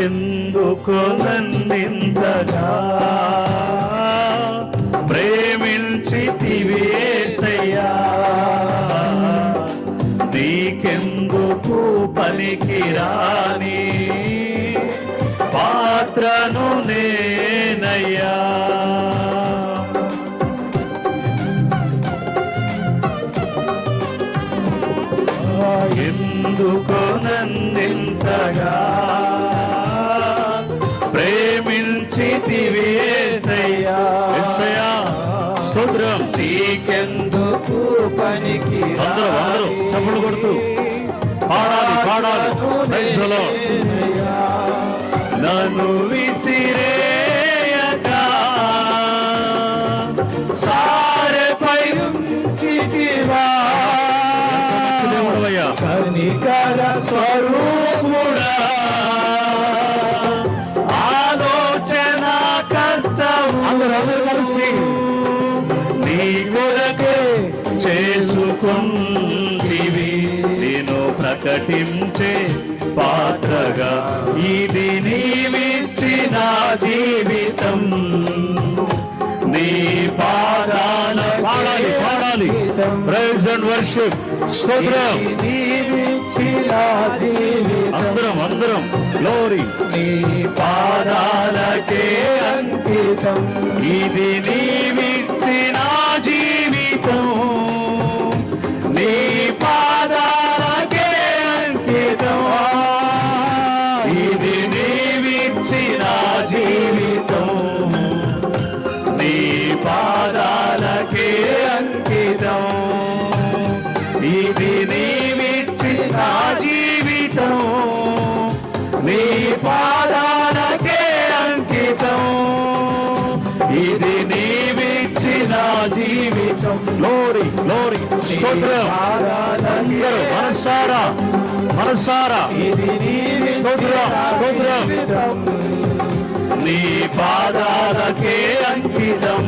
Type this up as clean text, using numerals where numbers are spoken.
ఎందుకు నన్నింతగా ప్రేమించితివి యేసయ్యా, నీకెందుకు పనికిరాని పాత్రను నేనయ్యా. ఎందుకు నన్నింతగా ప్రేమించితివి యేసయ్యా, యేసయ్యా స్తోత్రం. నీకెందుకు పనికి అందరూ చప్పట్లు కొడుతూ పాడాలి. Praise the lord. నన్ను విసిరేయక సారెపై ఉంచితివా, కనికర స్వరూపుడా, ఆలోచన కర్తవు, అందరూ కలిసి నీ కొరకే చేసుకుంటివి నేను ప్రకటించే పాత్రగా. ఇది నీవిచ్చిన జీవితం, నీ పాదాల పాడాలి. Praise and worship. స్తోత్రం. నీవిచ్చిన జీవితం, అందరం గ్లోరీ. నీ పాదాలకే అంకితం. ఇది నీవిచ్చిన జీవితం, నీ పాదాలకే అంకితం. ఇది నీవిచ్చిన జీవితం, నీ పాదాలకే అంకితం. ఇది నీవిచ్చిన జీవితం, నీ పాదాలకే అంకితం. ఇది నీవిచ్చిన జీవితం. గ్లోరీ. స్తోత్రం. అందరూ మనసారా స్తోత్రం. నీ పాదాలకే అంకితం.